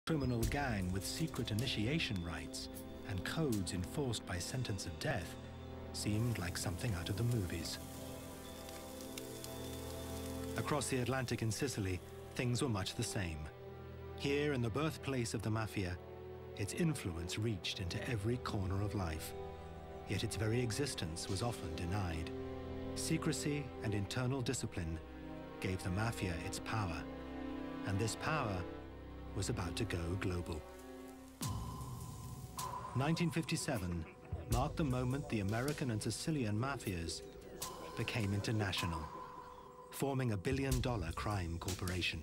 criminal gang with secret initiation rites and codes enforced by sentence of death seemed like something out of the movies. Across the Atlantic in Sicily, things were much the same. Here, in the birthplace of the mafia, its influence reached into every corner of life. Yet its very existence was often denied. Secrecy and internal discipline gave the mafia its power, and this power was about to go global. 1957 marked the moment the American and Sicilian mafias became international, forming a billion-dollar crime corporation.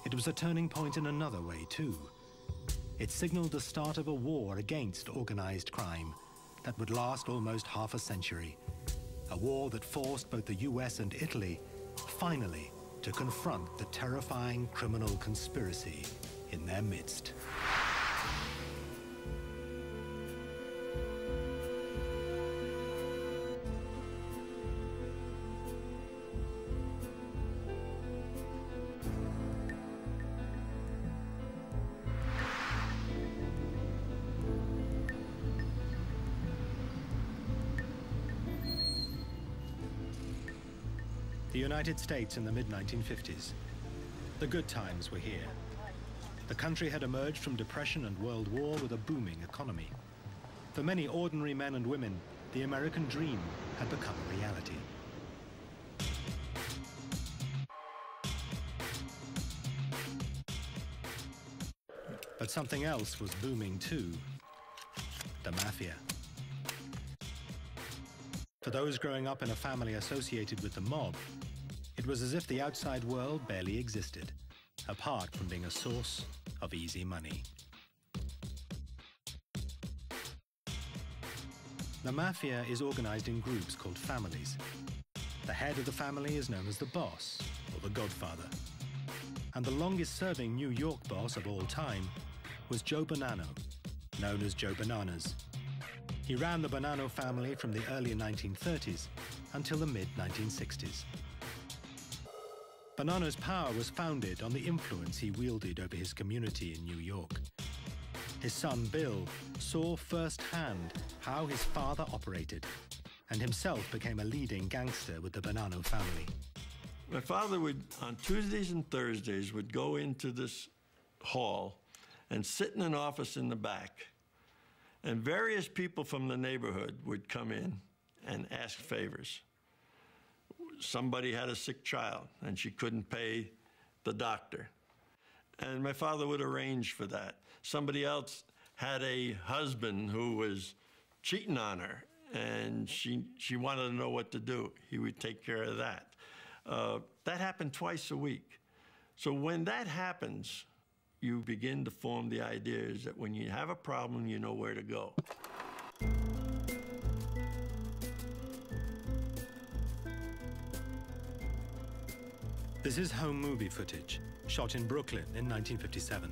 It was a turning point in another way, too. It signaled the start of a war against organized crime that would last almost half a century. A war that forced both the US and Italy, finally, to confront the terrifying criminal conspiracy in their midst. The United States in the mid-1950s. The good times were here. The country had emerged from depression and World War with a booming economy. For many ordinary men and women, the American dream had become a reality. But something else was booming too: the mafia. For those growing up in a family associated with the mob, it was as if the outside world barely existed, apart from being a source of easy money. The mafia is organized in groups called families. The head of the family is known as the boss, or the godfather. And the longest-serving New York boss of all time was Joe Bonanno, known as Joe Bananas. He ran the Bonanno family from the early 1930s until the mid-1960s. Bonanno's power was founded on the influence he wielded over his community in New York. His son, Bill, saw firsthand how his father operated, and himself became a leading gangster with the Bonanno family. My father would, on Tuesdays and Thursdays, would go into this hall and sit in an office in the back. And various people from the neighborhood would come in and ask favors. Somebody had a sick child, and she couldn't pay the doctor. And my father would arrange for that. Somebody else had a husband who was cheating on her, and she wanted to know what to do. He would take care of that. That happened twice a week. So when that happens, you begin to form the ideas that when you have a problem, you know where to go. This is home movie footage, shot in Brooklyn in 1957.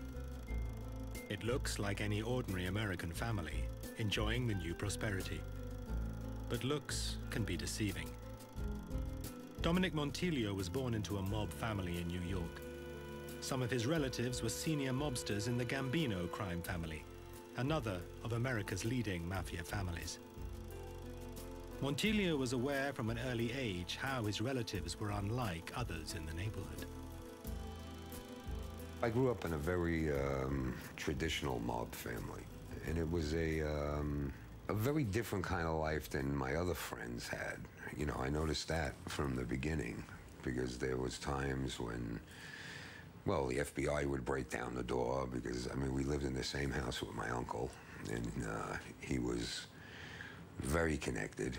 It looks like any ordinary American family, enjoying the new prosperity. But looks can be deceiving. Dominic Montilio was born into a mob family in New York. Some of his relatives were senior mobsters in the Gambino crime family, another of America's leading mafia families. Montilio was aware from an early age how his relatives were unlike others in the neighborhood. I grew up in a very traditional mob family, and it was a very different kind of life than my other friends had. You know, I noticed that from the beginning, because there was times when, well, the FBI would break down the door because, I mean, we lived in the same house with my uncle, and he was very connected.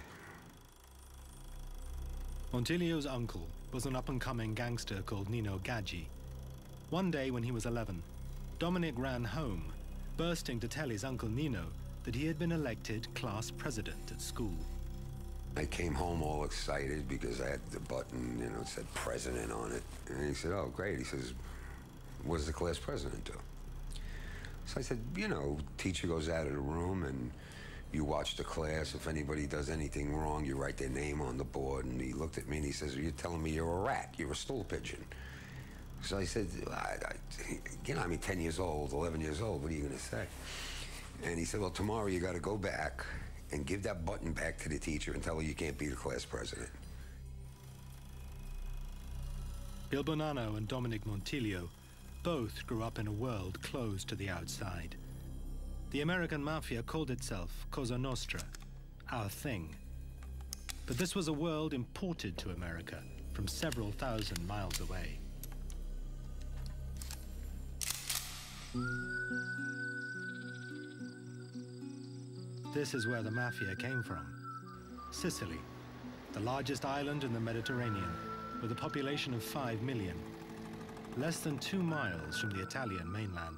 Montilio's uncle was an up-and-coming gangster called Nino Gaggi. One day when he was 11, Dominic ran home, bursting to tell his uncle Nino that he had been elected class president at school. I came home all excited because I had the button, you know, it said president on it. And he said, oh, great. He says, what does the class president do? So I said, you know, teacher goes out of the room and you watch the class. If anybody does anything wrong, you write their name on the board. And he looked at me and he says, you're telling me you're a rat, you're a stool pigeon. So I said, you know, I mean, 10 years old, 11 years old, what are you going to say? And he said, well, tomorrow you got to go back and give that button back to the teacher and tell her you can't be the class president. Il Bonanno and Dominic Montiglio both grew up in a world closed to the outside. The American mafia called itself Cosa Nostra, our thing. But this was a world imported to America from several thousand miles away. This is where the mafia came from. Sicily, the largest island in the Mediterranean, with a population of 5 million, less than 2 miles from the Italian mainland.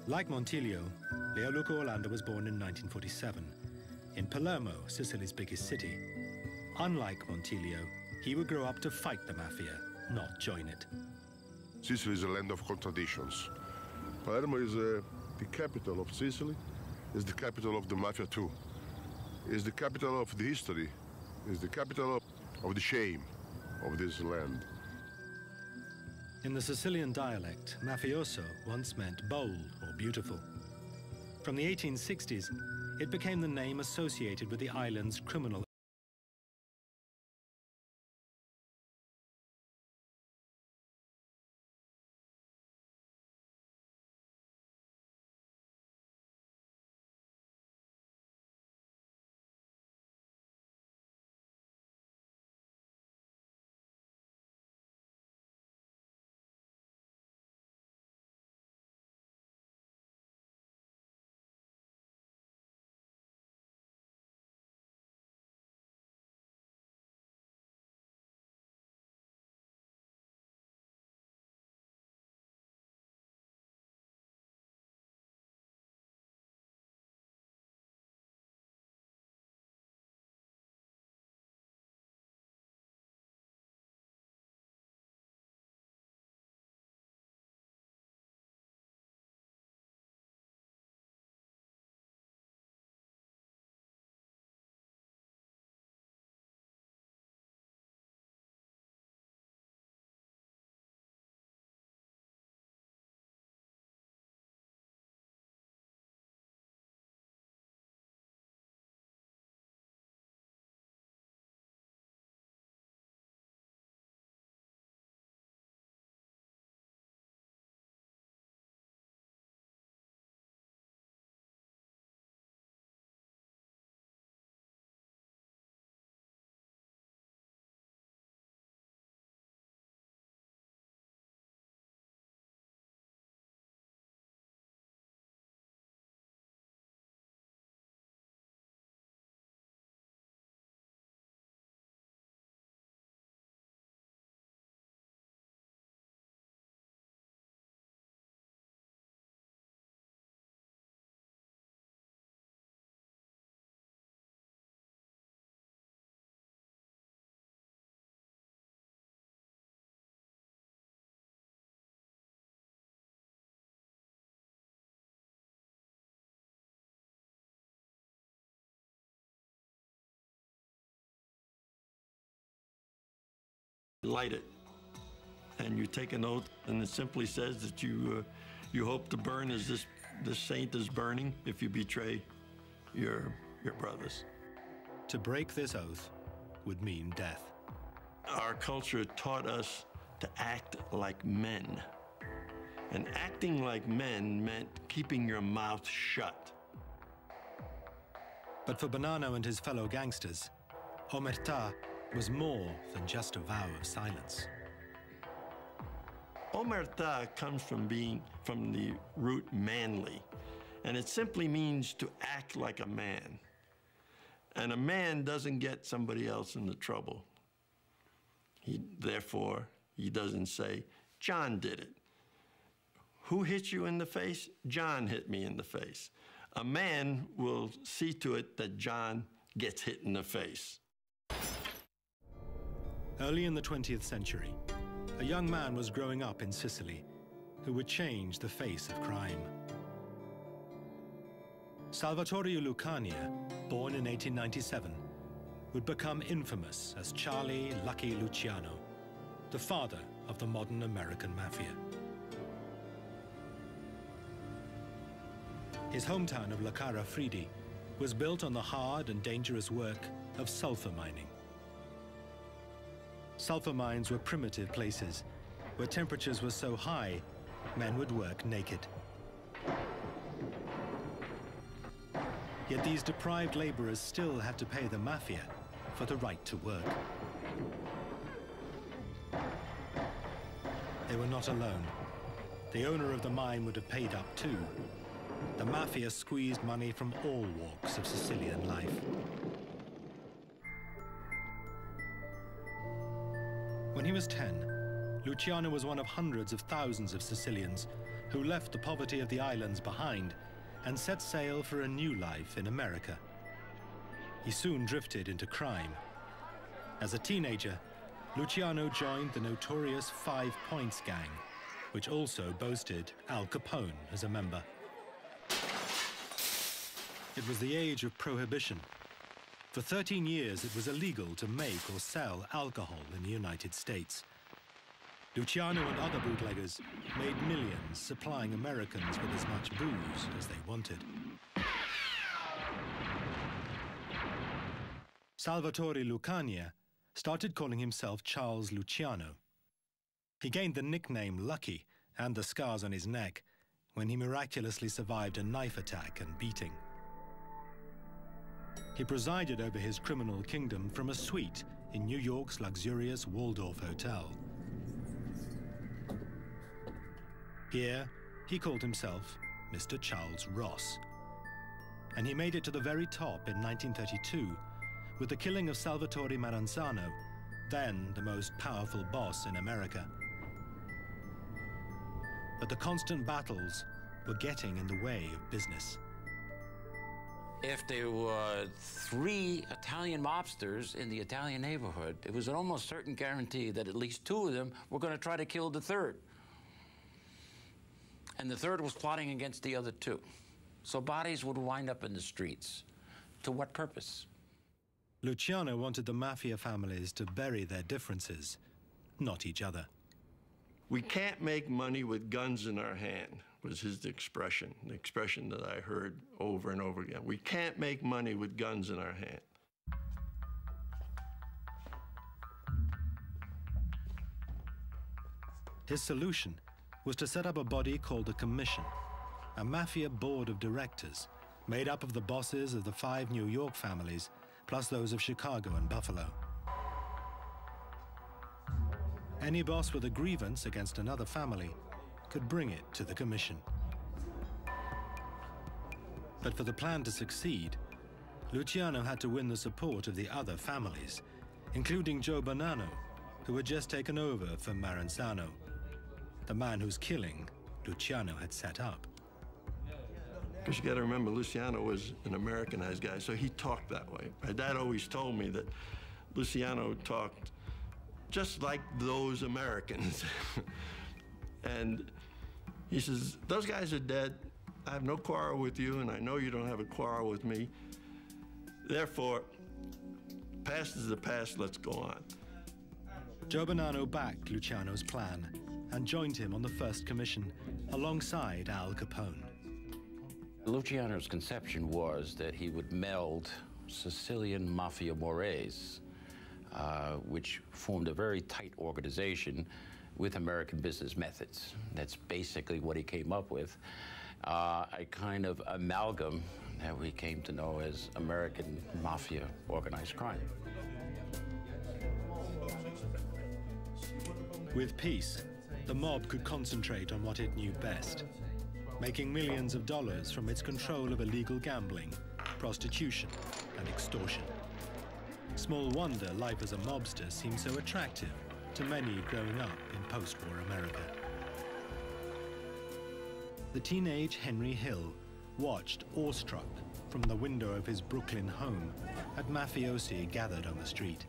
Like Montiglio, Leoluca Orlando was born in 1947, in Palermo, Sicily's biggest city. Unlike Montiglio, he would grow up to fight the mafia, not join it. Sicily is a land of contradictions. Palermo is the capital of Sicily, is the capital of the mafia too. Is the capital of the history, is the capital of the shame of this land. In the Sicilian dialect, mafioso once meant bold or beautiful. From the 1860s, it became the name associated with the island's criminal. Light it, and you take an oath, and it simply says that you hope to burn as this saint is burning if you betray your brothers. To break this oath would mean death. Our culture taught us to act like men, and acting like men meant keeping your mouth shut. But for Bonanno and his fellow gangsters, omertà was more than just a vow of silence. Omertà comes from the root manly, and it simply means to act like a man. And a man doesn't get somebody else into trouble. Therefore, he doesn't say, John did it. Who hit you in the face? John hit me in the face. A man will see to it that John gets hit in the face. Early in the 20th century, a young man was growing up in Sicily who would change the face of crime. Salvatore Lucania, born in 1897, would become infamous as Charlie Lucky Luciano, the father of the modern American mafia. His hometown of La Cara Fridi was built on the hard and dangerous work of sulfur mining. Sulfur mines were primitive places where temperatures were so high, men would work naked. Yet these deprived laborers still had to pay the mafia for the right to work. They were not alone. The owner of the mine would have paid up too. The mafia squeezed money from all walks of Sicilian life. When he was 10, Luciano was one of hundreds of thousands of Sicilians who left the poverty of the islands behind and set sail for a new life in America. He soon drifted into crime. As a teenager, Luciano joined the notorious 5 Points gang, which also boasted Al Capone as a member. It was the age of prohibition. For 13 years, it was illegal to make or sell alcohol in the United States. Luciano and other bootleggers made millions supplying Americans with as much booze as they wanted. Salvatore Lucania started calling himself Charles Luciano. He gained the nickname Lucky and the scars on his neck when he miraculously survived a knife attack and beating. He presided over his criminal kingdom from a suite in New York's luxurious Waldorf Hotel. Here, he called himself Mr. Charles Ross. And he made it to the very top in 1932 with the killing of Salvatore Maranzano, then the most powerful boss in America. But the constant battles were getting in the way of business. If there were 3 Italian mobsters in the Italian neighborhood, it was an almost certain guarantee that at least 2 of them were going to try to kill the third. And the third was plotting against the other 2. So bodies would wind up in the streets. To what purpose? Luciano wanted the mafia families to bury their differences, not each other. We can't make money with guns in our hand, was his expression, the expression that I heard over and over again. We can't make money with guns in our hand. His solution was to set up a body called a commission, a mafia board of directors made up of the bosses of the 5 New York families, plus those of Chicago and Buffalo. Any boss with a grievance against another family could bring it to the commission. But for the plan to succeed, Luciano had to win the support of the other families, including Joe Bonanno, who had just taken over from Maranzano, the man whose killing Luciano had set up. Because you got to remember, Luciano was an Americanized guy, so he talked that way. My dad always told me that Luciano talked just like those Americans. And he says, those guys are dead. I have no quarrel with you, and I know you don't have a quarrel with me. Therefore, past is the past, let's go on. Joe Bonanno backed Luciano's plan and joined him on the first commission alongside Al Capone. Luciano's conception was that he would meld Sicilian mafia mores, which formed a very tight organization with American business methods. That's basically what he came up with, a kind of amalgam that we came to know as American mafia organized crime. With peace, the mob could concentrate on what it knew best, making millions of dollars from its control of illegal gambling, prostitution, and extortion. Small wonder life as a mobster seemed so attractive to many growing up in post-war America. The teenage Henry Hill watched awestruck from the window of his Brooklyn home at mafiosi gathered on the street.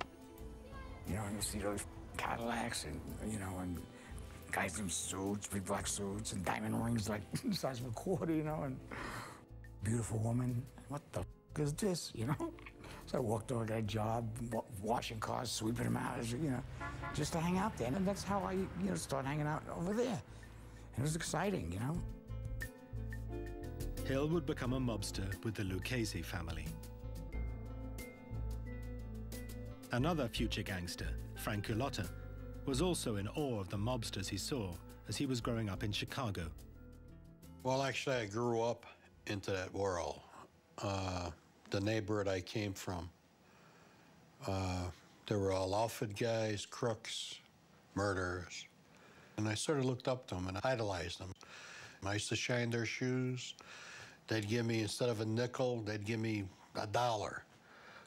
You know, and you see those Cadillacs and, you know, and guys in suits, big black suits, and diamond rings like the size of a quarter, you know, and beautiful woman. What the is this, you know? So I walked over that job, washing cars, sweeping them out, you know. just to hang out there. And that's how I, started hanging out over there. And it was exciting, Hill would become a mobster with the Lucchese family. Another future gangster, Frank Culotta, was also in awe of the mobsters he saw as he was growing up in Chicago. Well, actually, I grew up into that world. The neighborhood I came from, they were all outfit guys, crooks, murderers. And I sort of looked up to them and idolized them. I used to shine their shoes. They'd give me, instead of a nickel, they'd give me $1.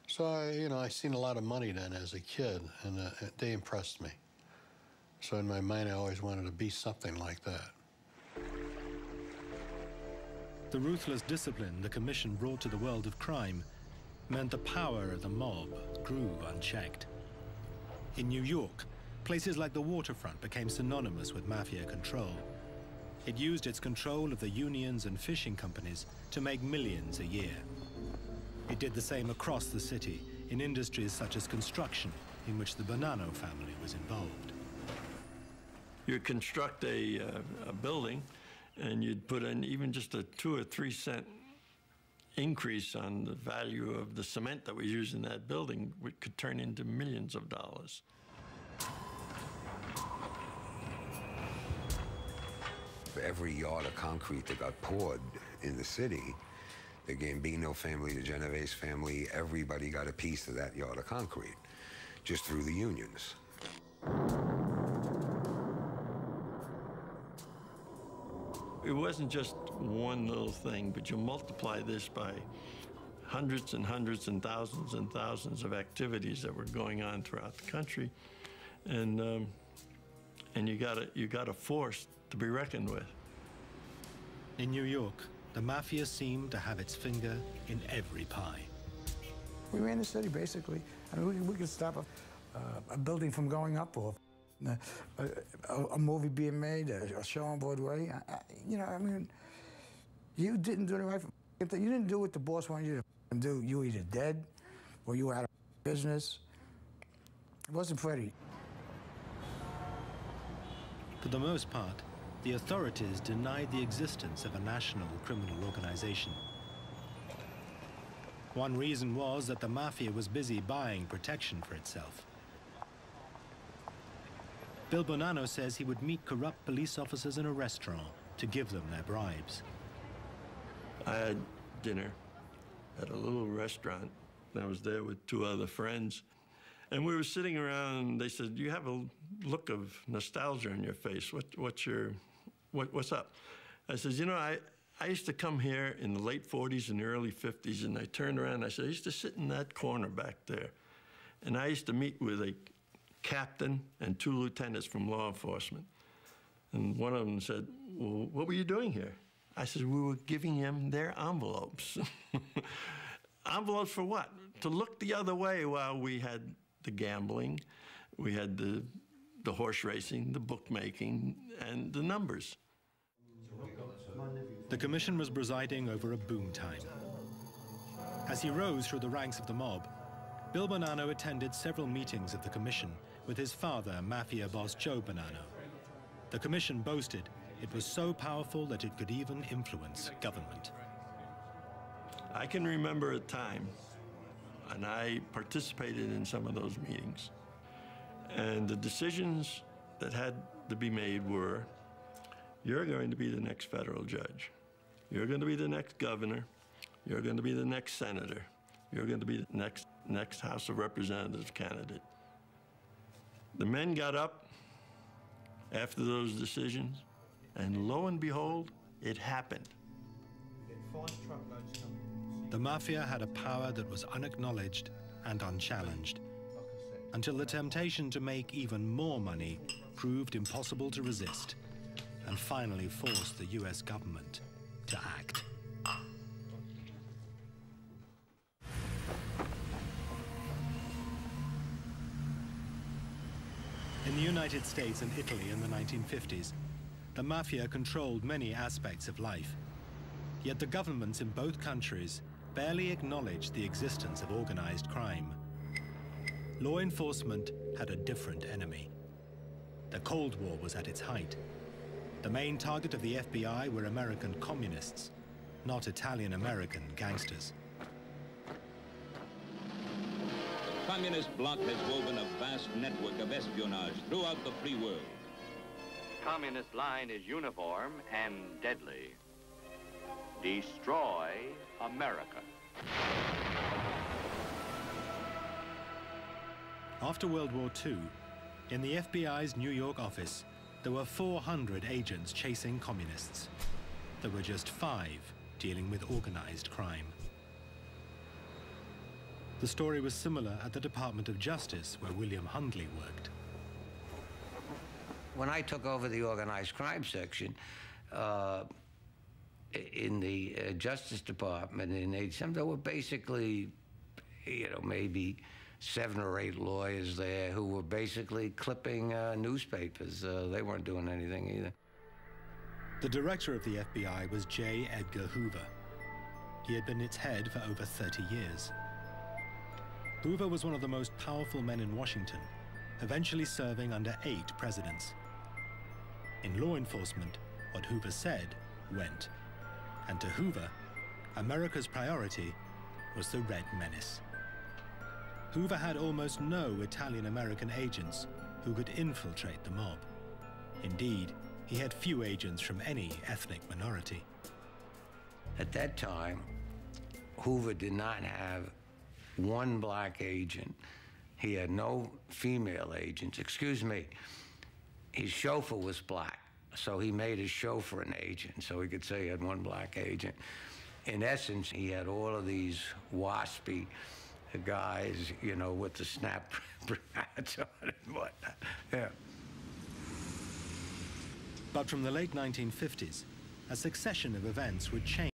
So, I seen a lot of money then as a kid, and they impressed me. So in my mind, I always wanted to be something like that. The ruthless discipline the Commission brought to the world of crime meant the power of the mob grew unchecked. In New York, places like the waterfront became synonymous with mafia control. It used its control of the unions and fishing companies to make millions a year. It did the same across the city in industries such as construction, in which the Bonanno family was involved. You construct a building, and you'd put in even just a 2 or 3 cent increase on the value of the cement that was used in that building, which could turn into millions of dollars. For every yard of concrete that got poured in the city, the Gambino family, the Genovese family, everybody got a piece of that yard of concrete, just through the unions. It wasn't just one little thing, but you multiply this by hundreds and hundreds and thousands of activities that were going on throughout the country, and you got a force to be reckoned with. In New York, the mafia seemed to have its finger in every pie. We ran the city, basically. I mean, we could stop a building from going up, or a movie being made, a show on Broadway. I mean, you didn't do the right. You didn't do what the boss wanted you to do. You were either dead, or you were out of business. It wasn't pretty. For the most part, the authorities denied the existence of a national criminal organization. One reason was that the mafia was busy buying protection for itself. Bill Bonanno says he would meet corrupt police officers in a restaurant to give them their bribes. I had dinner at a little restaurant. I was there with 2 other friends. And we were sitting around, and they said, "You have a look of nostalgia in your face. What's up?" I said, I used to come here in the late 40s and the early 50s, and I turned around and I said, I used to sit in that corner back there. And I used to meet with a captain and 2 lieutenants from law enforcement. And one of them said, "Well, what were you doing here?" I said, "We were giving them their envelopes." Envelopes for what? To look the other way while we had the gambling, we had the horse racing, the bookmaking, and the numbers. The commission was presiding over a boom time. As he rose through the ranks of the mob, Bill Bonanno attended several meetings of the commission with his father, mafia boss Joe Bonanno. The commission boasted it was so powerful that it could even influence government. I can remember a time, and I participated in some of those meetings, and the decisions that had to be made were, you're going to be the next federal judge. You're going to be the next governor. You're going to be the next senator. You're going to be the next House of Representatives candidate. The men got up after those decisions, and lo and behold, it happened. The mafia had a power that was unacknowledged and unchallenged, until the temptation to make even more money proved impossible to resist, and finally forced the US government to act. In the United States and Italy in the 1950s, the mafia controlled many aspects of life. Yet the governments in both countries barely acknowledged the existence of organized crime. Law enforcement had a different enemy. The Cold War was at its height. The main target of the FBI were American communists, not Italian-American gangsters. The communist bloc has woven a vast network of espionage throughout the free world. Communist line is uniform and deadly. Destroy America. After World War II, in the FBI's New York office, there were 400 agents chasing communists. There were just 5 dealing with organized crime. The story was similar at the Department of Justice, where William Hundley worked. When I took over the organized crime section in the Justice Department in 87, there were basically, maybe 7 or 8 lawyers there who were basically clipping newspapers. They weren't doing anything either. The director of the FBI was J. Edgar Hoover. He had been its head for over 30 years. Hoover was one of the most powerful men in Washington, eventually serving under 8 presidents. In law enforcement, what Hoover said went. And to Hoover, America's priority was the Red Menace. Hoover had almost no Italian-American agents who could infiltrate the mob. Indeed, he had few agents from any ethnic minority. At that time, Hoover did not have one black agent. He had no female agents. Excuse me, his chauffeur was black, so he made his chauffeur an agent, so he could say he had one black agent. In essence, he had all of these waspy guys, with the snap hats on and whatnot. Yeah. But from the late 1950s, a succession of events would change.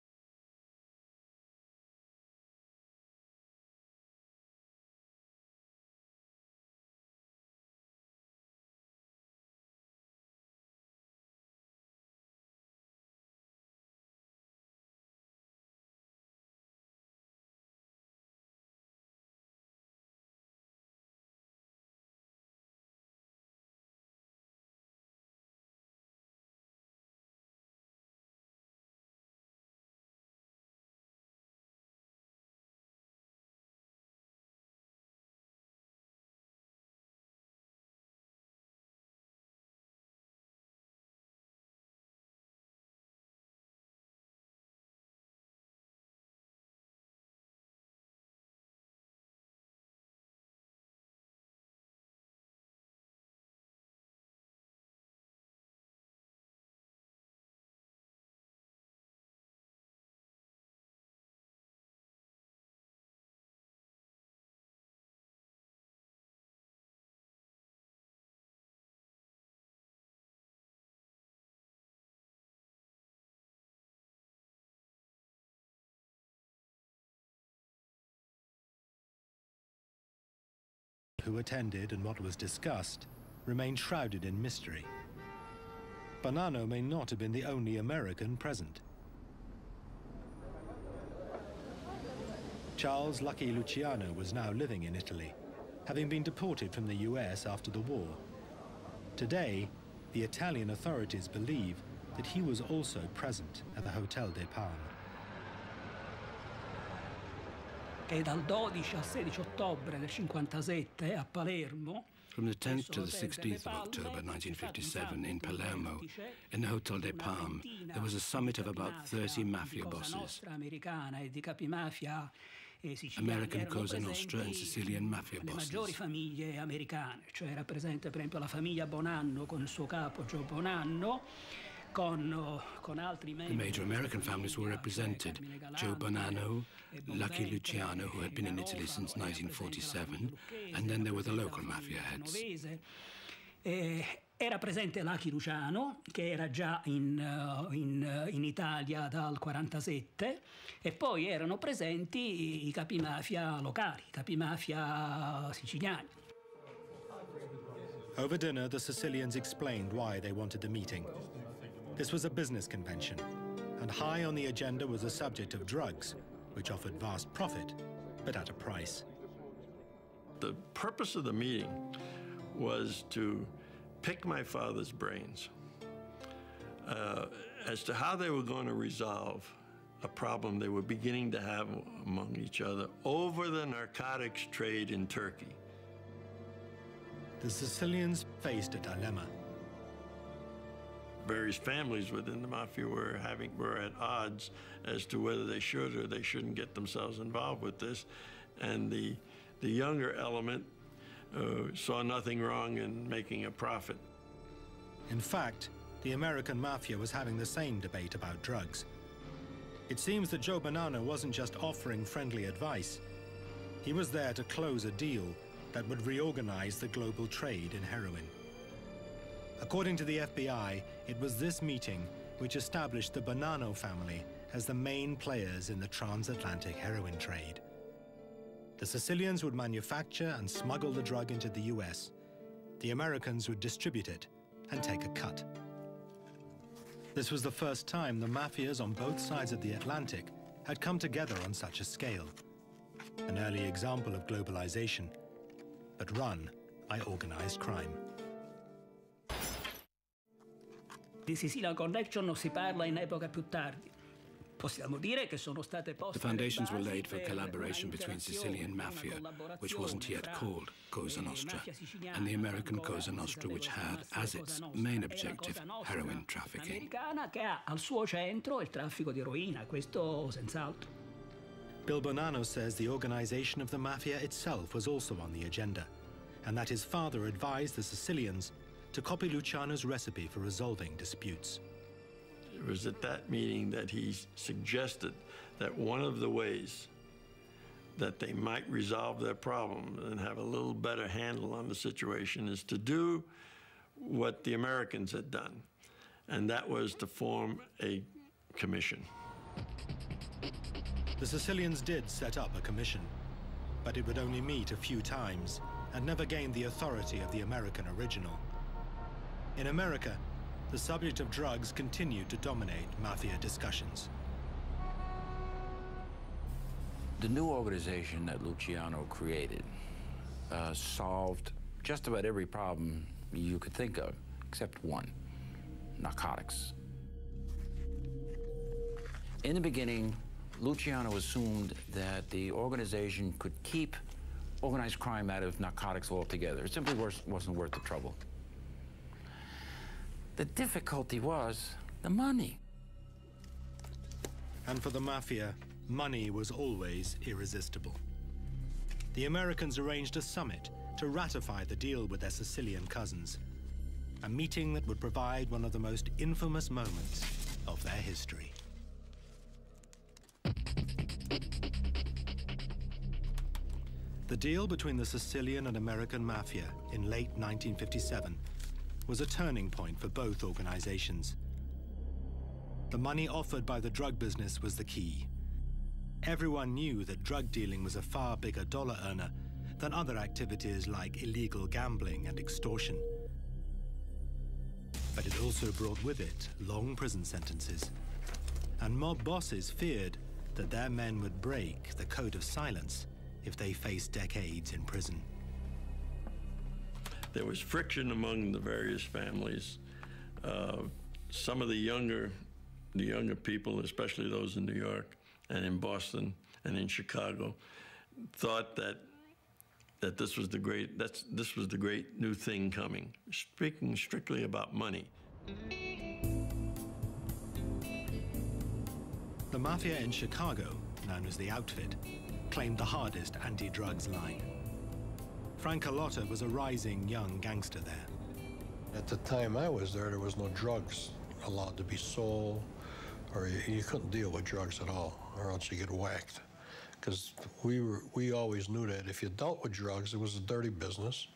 Who attended and what was discussed remained shrouded in mystery. Bonanno may not have been the only American present. Charles Lucky Luciano was now living in Italy, having been deported from the US after the war. Today, the Italian authorities believe that he was also present at the Hotel des Palmes. E dal 12 al 16 ottobre del 57 a Palermo. From the 10th to the 16th of October 1957 in Palermo, in the Hotel des Palmes, there was a summit of about 30 mafia bosses. American, Cosa Nostra and Sicilian mafia bosses. Le maggiori famiglie americane, cioè era presente per esempio la famiglia Bonanno con il suo capo Joe Bonanno. The major American families were represented: Joe Bonanno, Lucky Luciano, who had been in Italy since 1947, and then there were the local mafia heads. Era presente Lucky Luciano, che era già in Italia dal 47, e poi erano presenti i capimafia locali, i capimafia siciliani. Over dinner, the Sicilians explained why they wanted the meeting. This was a business convention, and high on the agenda was the subject of drugs, which offered vast profit, but at a price. The purpose of the meeting was to pick my father's brains as to how they were going to resolve a problem they were beginning to have among each other over the narcotics trade in Turkey. The Sicilians faced a dilemma. Various families within the mafia were at odds as to whether they should or they shouldn't get themselves involved with this, and the younger element saw nothing wrong in making a profit. In fact, the American mafia was having the same debate about drugs. It seems that Joe Bonanno wasn't just offering friendly advice. He was there to close a deal that would reorganize the global trade in heroin. According to the FBI, it was this meeting which established the Bonanno family as the main players in the transatlantic heroin trade. The Sicilians would manufacture and smuggle the drug into the US. The Americans would distribute it and take a cut. This was the first time the mafias on both sides of the Atlantic had come together on such a scale. An early example of globalization, but run by organized crime. Di Sicilian Connection non si parla in epoca più tardi. Possiamo dire che sono state poste The foundations were le basi laid for per collaboration una between Sicilian interazione, mafia, una collaborazione which wasn't yet tra called Cosa la Nostra, mafia siciliana, and the American ancora Cosa si Nostra, which sapeva had chiamarsi as Cosa its Nostra, main e la objective Cosa Nostra heroin trafficking. americana che ha al suo centro il traffico di eroina, questo senz'altro. Bill Bonanno says the organization of the mafia itself was also on the agenda, and that his father advised the Sicilians to copy Luciano's recipe for resolving disputes. It was at that meeting that he suggested that one of the ways that they might resolve their problem and have a little better handle on the situation is to do what the Americans had done, and that was to form a commission. The Sicilians did set up a commission, but it would only meet a few times and never gained the authority of the American original. In America, the subject of drugs continued to dominate mafia discussions. The new organization that Luciano created solved just about every problem you could think of, except one: narcotics. In the beginning, Luciano assumed that the organization could keep organized crime out of narcotics altogether. It simply wasn't worth the trouble. The difficulty was the money. And for the mafia, money was always irresistible. The Americans arranged a summit to ratify the deal with their Sicilian cousins, a meeting that would provide one of the most infamous moments of their history. The deal between the Sicilian and American mafia in late 1957 was a turning point for both organizations. The money offered by the drug business was the key. Everyone knew that drug dealing was a far bigger dollar earner than other activities like illegal gambling and extortion. But it also brought with it long prison sentences. And mob bosses feared that their men would break the code of silence if they faced decades in prison. There was friction among the various families. Some of the younger people, especially those in New York and in Boston and in Chicago, thought that this was the great new thing coming. Speaking strictly about money. The mafia in Chicago, known as the Outfit, claimed the hardest anti-drugs line. Frank Carlotta was a rising young gangster there. At the time I was there was no drugs allowed to be sold, or you couldn't deal with drugs at all, or else you get whacked. Because we always knew that if you dealt with drugs, it was a dirty business,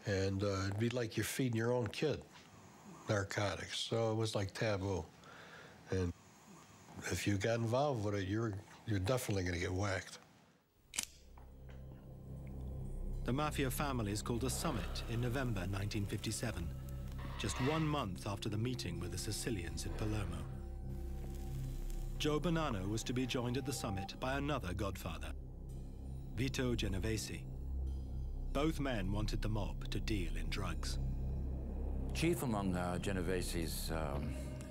and it'd be like you're feeding your own kid narcotics. So it was like taboo, and if you got involved with it, you're definitely going to get whacked. The mafia families called a summit in November 1957, just 1 month after the meeting with the Sicilians in Palermo. Joe Bonanno was to be joined at the summit by another godfather, Vito Genovese. Both men wanted the mob to deal in drugs. Chief among Genovese's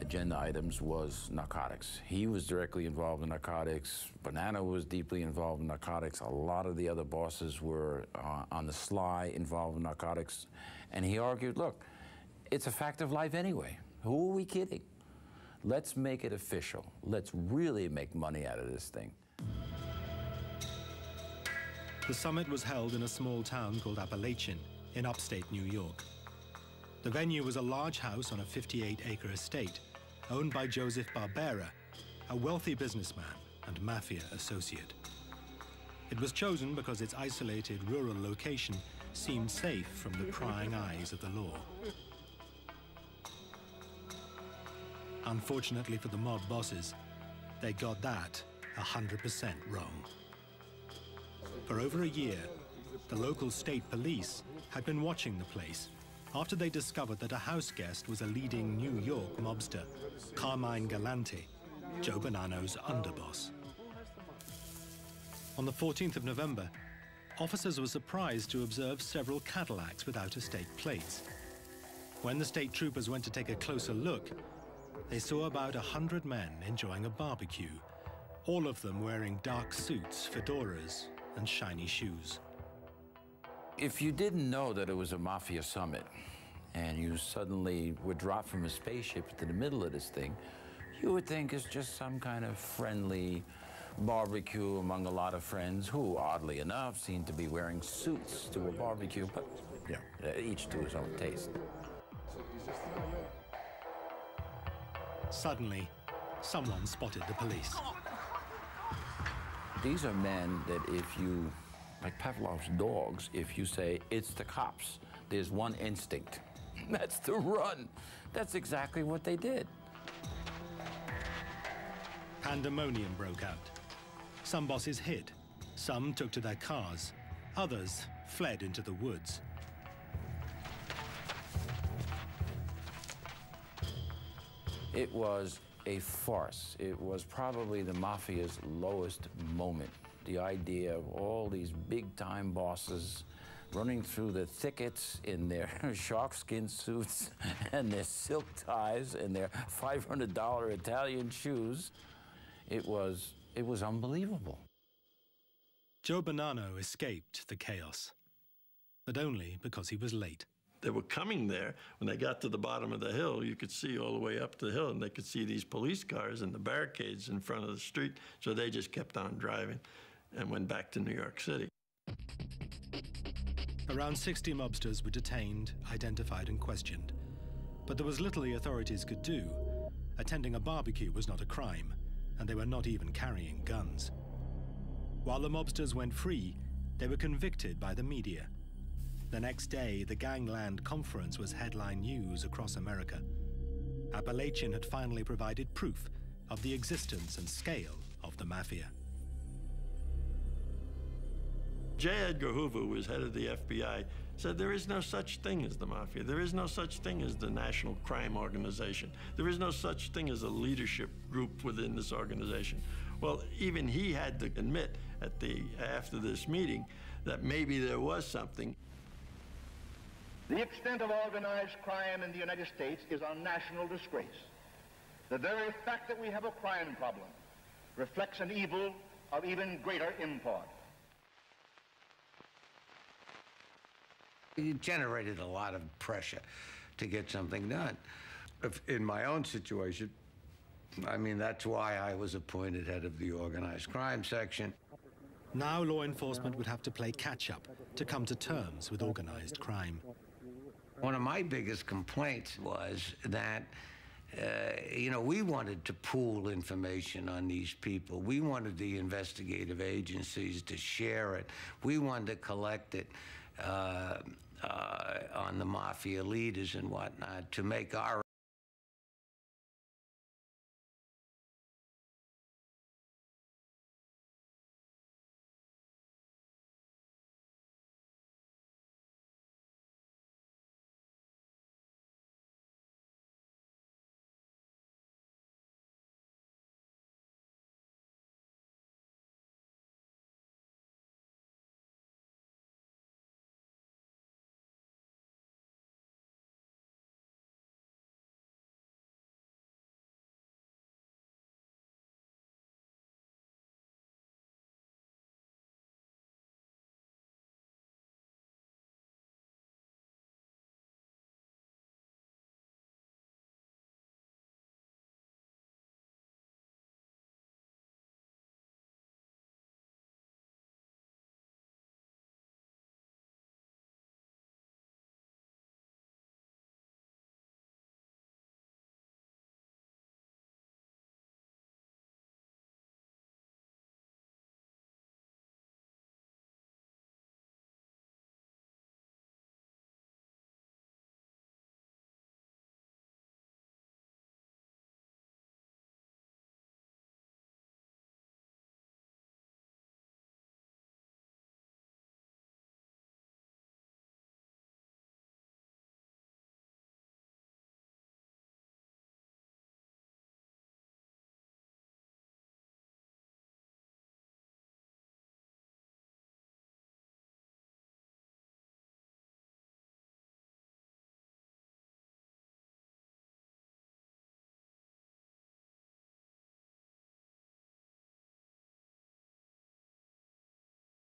agenda items was narcotics. He was directly involved in narcotics. Bonanno was deeply involved in narcotics. A lot of the other bosses were on the sly involved in narcotics. And he argued, look, it's a fact of life anyway. Who are we kidding? Let's make it official. Let's really make money out of this thing. The summit was held in a small town called Appalachian in upstate New York. The venue was a large house on a 58-acre estate owned by Joseph Barbera, a wealthy businessman and mafia associate. It was chosen because its isolated rural location seemed safe from the prying eyes of the law. Unfortunately for the mob bosses, they got that 100% wrong. For over a year, the local state police had been watching the place after they discovered that a house guest was a leading New York mobster, Carmine Galante, Joe Bonanno's underboss. On the 14th of November, officers were surprised to observe several Cadillacs with out-of-state plates. When the state troopers went to take a closer look, they saw about 100 men enjoying a barbecue, all of them wearing dark suits, fedoras, and shiny shoes. If you didn't know that it was a mafia summit and you suddenly were dropped from a spaceship into the middle of this thing, you would think it's just some kind of friendly barbecue among a lot of friends who, oddly enough, seem to be wearing suits to a barbecue, but you know, each to his own taste. Suddenly, someone spotted the police. These are men that if you, like Pavlov's dogs, if you say, it's the cops, there's one instinct. That's to run. That's exactly what they did. Pandemonium broke out. Some bosses hid, some took to their cars, others fled into the woods. It was a farce. It was probably the mafia's lowest moment. The idea of all these big-time bosses running through the thickets in their sharkskin suits and their silk ties and their $500 Italian shoes. It was unbelievable. Joe Bonanno escaped the chaos, but only because he was late. They were coming there. When they got to the bottom of the hill, you could see all the way up the hill, and they could see these police cars and the barricades in front of the street, so they just kept on driving and went back to New York City. Around 60 mobsters were detained, identified, and questioned. But there was little the authorities could do. Attending a barbecue was not a crime, and they were not even carrying guns. While the mobsters went free, they were convicted by the media. The next day, the Gangland Conference was headline news across America. Appalachian had finally provided proof of the existence and scale of the mafia. J. Edgar Hoover, who was head of the FBI, said there is no such thing as the mafia. There is no such thing as the National Crime Organization. There is no such thing as a leadership group within this organization. Well, even he had to admit after this meeting that maybe there was something. The extent of organized crime in the United States is a national disgrace. The very fact that we have a crime problem reflects an evil of even greater import. It generated a lot of pressure to get something done. In my own situation, I mean, that's why I was appointed head of the organized crime section. Now law enforcement would have to play catch-up to come to terms with organized crime. One of my biggest complaints was that, we wanted to pool information on these people. We wanted the investigative agencies to share it. We wanted to collect it on the mafia leaders and whatnot to make our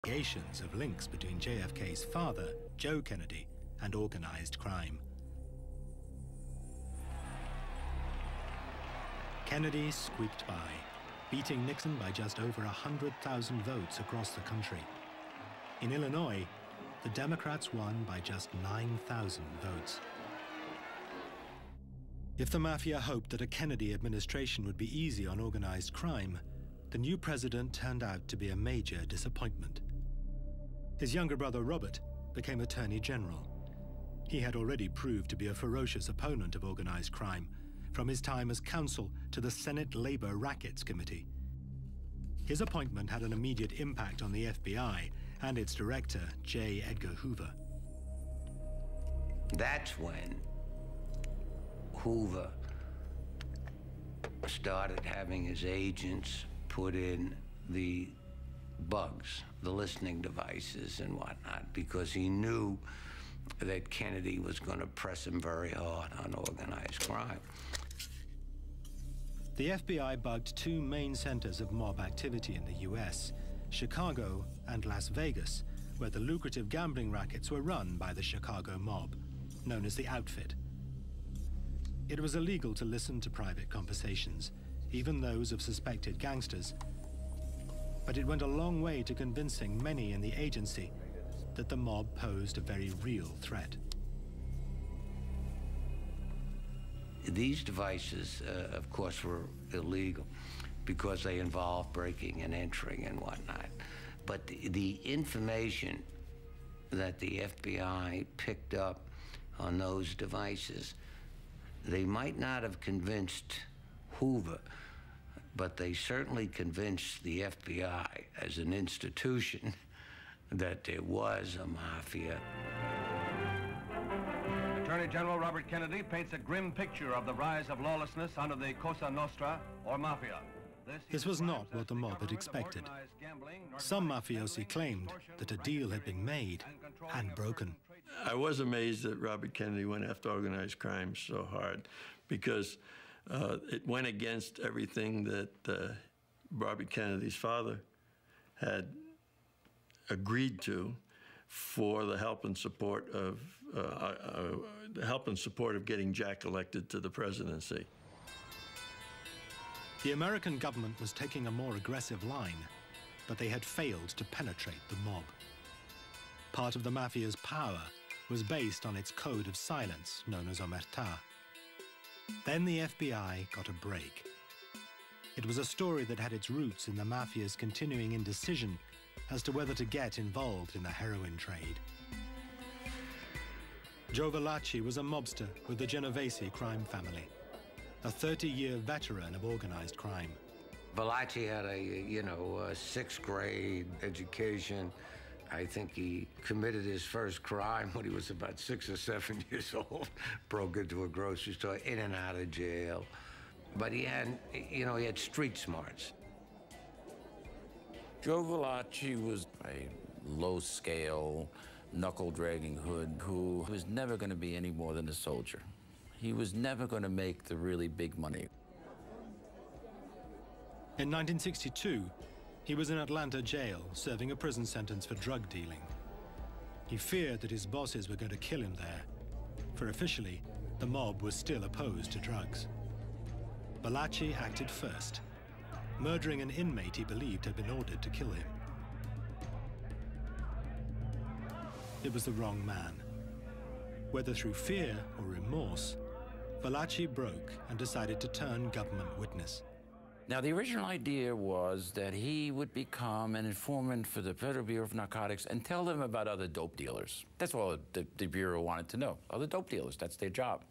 allegations of links between JFK's father, Joe Kennedy, and organized crime. Kennedy squeaked by, beating Nixon by just over 100,000 votes across the country. In Illinois, the Democrats won by just 9,000 votes. If the mafia hoped that a Kennedy administration would be easy on organized crime, the new president turned out to be a major disappointment. His younger brother, Robert, became Attorney General. He had already proved to be a ferocious opponent of organized crime, from his time as counsel to the Senate Labor Rackets Committee. His appointment had an immediate impact on the FBI and its director, J. Edgar Hoover. That's when Hoover started having his agents put in the bugs, the listening devices and whatnot, because he knew that Kennedy was going to press him very hard on organized crime. The FBI bugged two main centers of mob activity in the US, Chicago and Las Vegas, where the lucrative gambling rackets were run by the Chicago mob, known as the Outfit. It was illegal to listen to private conversations, even those of suspected gangsters, but it went a long way to convincing many in the agency that the mob posed a very real threat. These devices, of course, were illegal because they involved breaking and entering and whatnot. But the information that the FBI picked up on those devices, they might not have convinced Hoover, but they certainly convinced the FBI as an institution that there was a mafia. Attorney General Robert Kennedy paints a grim picture of the rise of lawlessness under the Cosa Nostra, or mafia. This was not what the mob had expected. Some mafiosi claimed that a deal had been made and broken. I was amazed that Robert Kennedy went after organized crime so hard, because it went against everything that Robert Kennedy's father had agreed to for the help and support of getting Jack elected to the presidency. The American government was taking a more aggressive line, but they had failed to penetrate the mob. Part of the mafia's power was based on its code of silence, known as omertà. Then the FBI got a break. It was a story that had its roots in the mafia's continuing indecision as to whether to get involved in the heroin trade. Joe Valachi was a mobster with the Genovese crime family, a 30-year veteran of organized crime. Valachi had a sixth grade education. I think he committed his first crime when he was about 6 or 7 years old. Broke into a grocery store, in and out of jail. But he had, he had street smarts. Joe Valachi was a low-scale, knuckle-dragging hood who was never going to be any more than a soldier. He was never going to make the really big money. In 1962, he was in Atlanta jail serving a prison sentence for drug dealing. He feared that his bosses were going to kill him there, for officially, the mob was still opposed to drugs. Valachi acted first, murdering an inmate he believed had been ordered to kill him. It was the wrong man. Whether through fear or remorse, Valachi broke and decided to turn government witness. Now, the original idea was that he would become an informant for the Federal Bureau of Narcotics and tell them about other dope dealers. That's all the Bureau wanted to know. Other dope dealers, that's their job.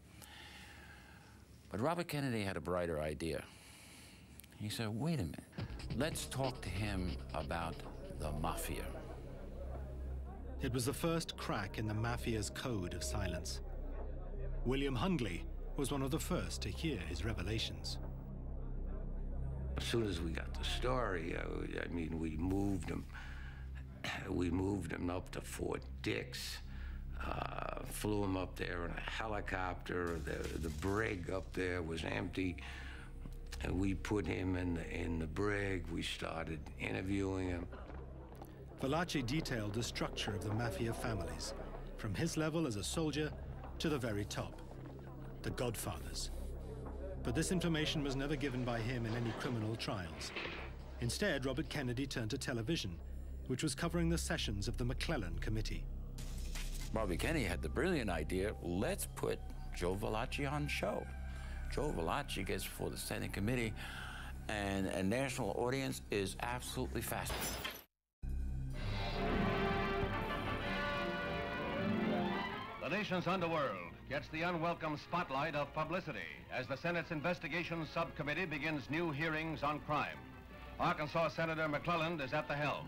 But Robert Kennedy had a brighter idea. He said, wait a minute, let's talk to him about the mafia. It was the first crack in the mafia's code of silence. William Hundley was one of the first to hear his revelations. As soon as we got the story, I mean, we moved him up to Fort Dix, flew him up there in a helicopter. The brig up there was empty, and we put him in the brig. We started interviewing him. Valachi detailed the structure of the mafia families, from his level as a soldier to the very top, the Godfathers. But this information was never given by him in any criminal trials. Instead, Robert Kennedy turned to television, which was covering the sessions of the McClellan Committee. Bobby Kennedy had the brilliant idea, let's put Joe Valachi on show. Joe Valachi gets before the Senate Committee, and a national audience is absolutely fascinated. The nation's underworld gets the unwelcome spotlight of publicity as the Senate's Investigations Subcommittee begins new hearings on crime. Arkansas Senator McClellan is at the helm.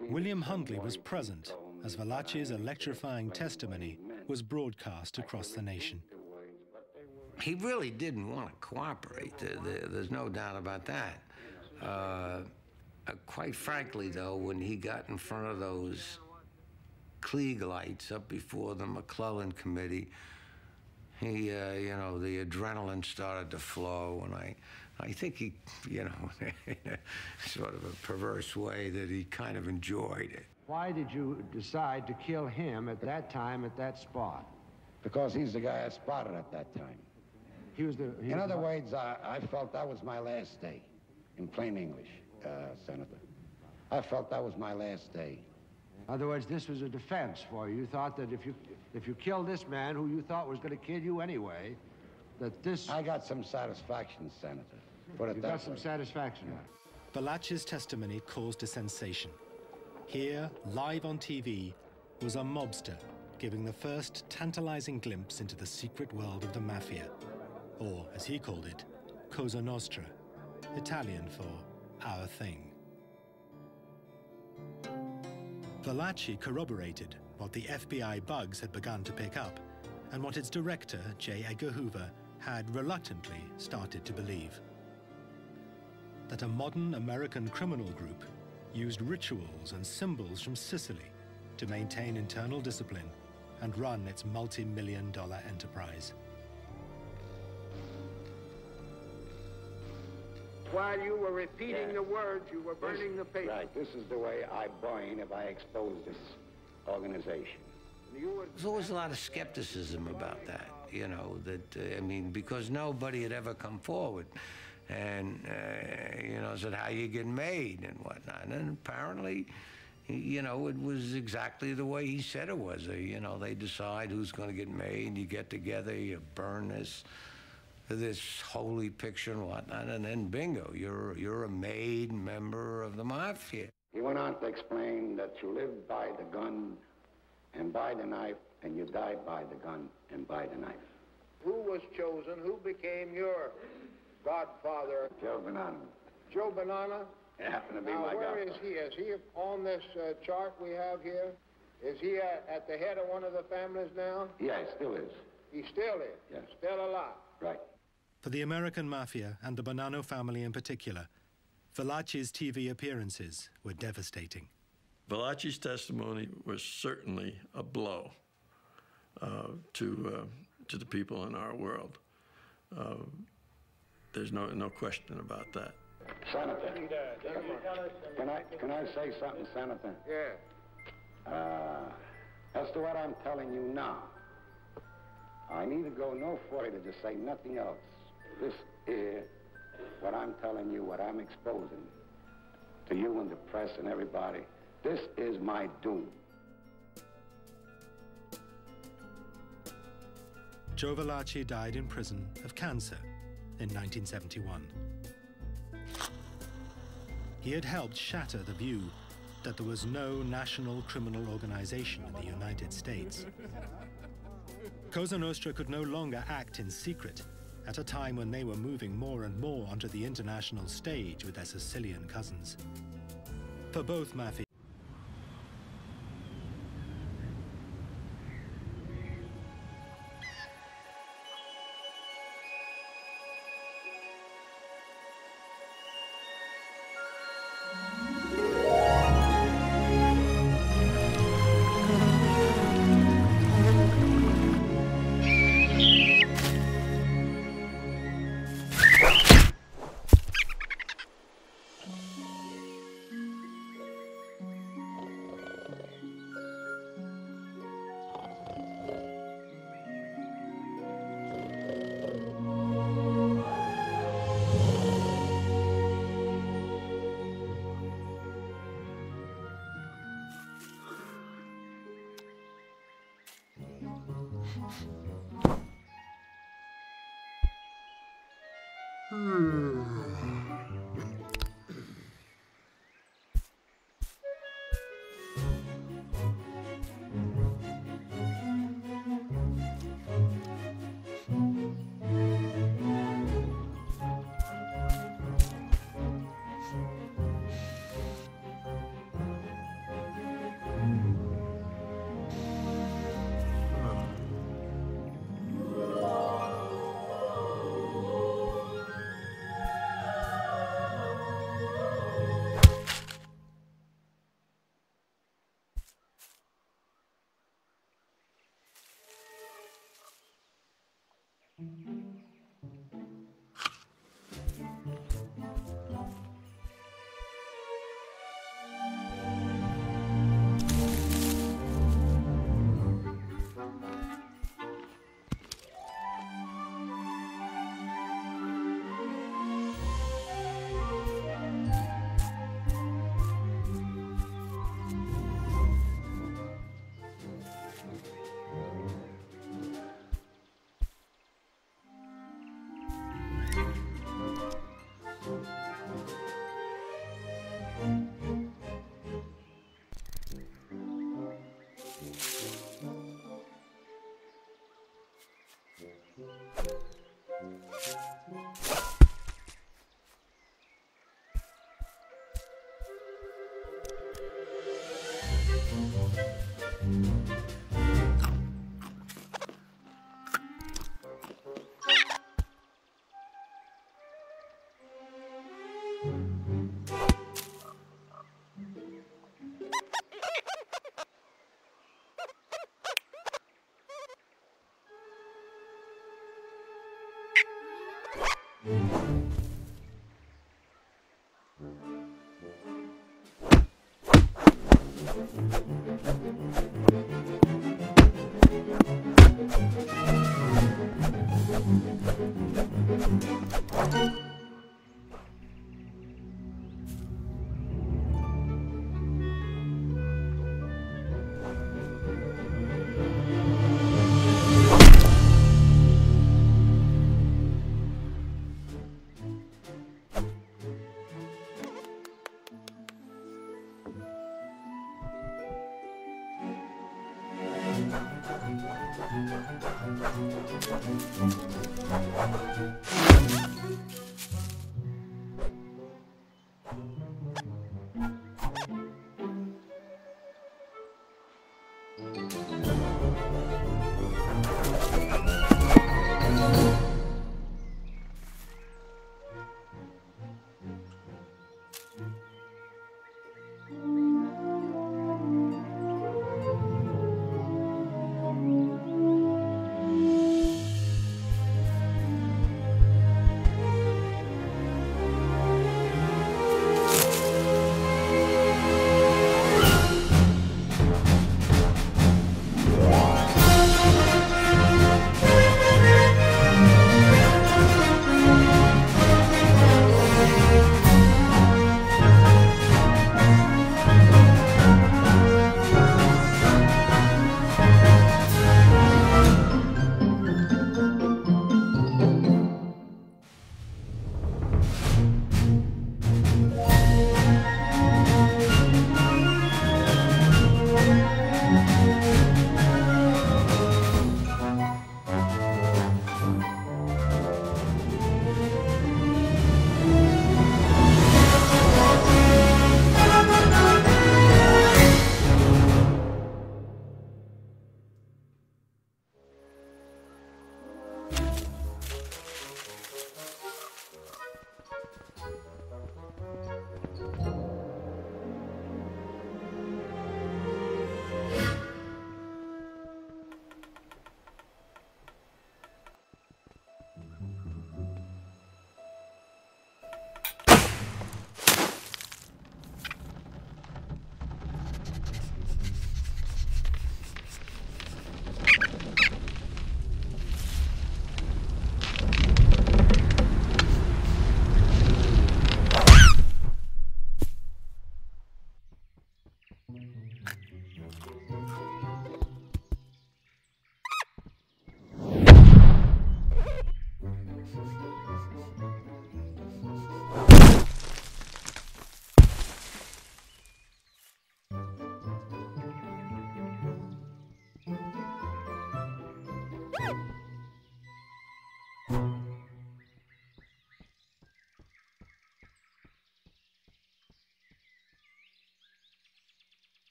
William Hundley was present as Valachi's electrifying testimony was broadcast across the nation. He really didn't want to cooperate. There's no doubt about that. Quite frankly, though, when he got in front of those Klieg lights up before the McClellan Committee, he, the adrenaline started to flow, and I think he, in a sort of a perverse way, that he kind of enjoyed it. Why did you decide to kill him at that time, at that spot? Because he's the guy I spotted at that time. In other words, I felt that was my last day, in plain English, Senator. I felt that was my last day. In other words, this was a defense for you. You thought that if you killed this man who you thought was going to kill you anyway, that this... I got some satisfaction, Senator. Put it that way. You got some satisfaction. Valachi's testimony caused a sensation. Here, live on TV, was a mobster giving the first tantalizing glimpse into the secret world of the mafia, or, as he called it, Cosa Nostra, Italian for our thing. Valachi corroborated what the FBI bugs had begun to pick up, and what its director, J. Edgar Hoover, had reluctantly started to believe. That a modern American criminal group used rituals and symbols from Sicily to maintain internal discipline and run its multi-million-dollar enterprise. While you were repeating the words, you were burning the paper. Right, this is the way I burn if I expose this organization. There's always a lot of skepticism about that, because nobody had ever come forward and, said how you get made and whatnot. And apparently, it was exactly the way he said it was. They decide who's going to get made, you get together, you burn this holy picture and whatnot, and then bingo, you're a made member of the mafia. He went on to explain that you live by the gun and by the knife, and you die by the gun and by the knife. Who was chosen? Who became your godfather? Joe Bonanno. Joe Bonanno? It happened to be now, my where godfather. Is he? Is he on this chart we have here? Is he at the head of one of the families now? Yeah, he still is. He still is? Yes. Still alive? Right. For the American mafia, and the Bonanno family in particular, Valachi's TV appearances were devastating. Valachi's testimony was certainly a blow to the people in our world. There's no question about that. Senator, can I say something, Senator? Yeah. As to what I'm telling you now, I need to go no further to say nothing else. This is what I'm telling you, what I'm exposing to you and the press and everybody. This is my doom. Joe Valachi died in prison of cancer in 1971. He had helped shatter the view that there was no national criminal organization in the United States. Cosa Nostra could no longer act in secret at a time when they were moving more and more onto the international stage with their Sicilian cousins. For both mafia,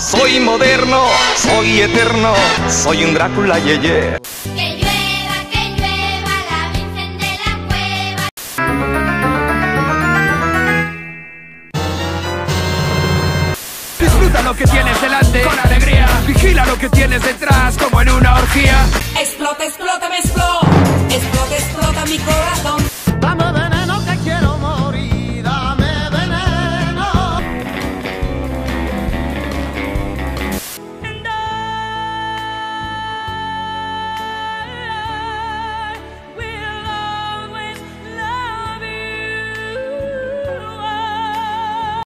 Soy moderno, soy eterno, soy un Drácula yeye. Que llueva la Virgen de la Cueva. Disfruta lo que tienes delante con alegría. Vigila lo que tienes detrás como en una orgía. Explota, explota, me explota. Explota, explota mi corazón.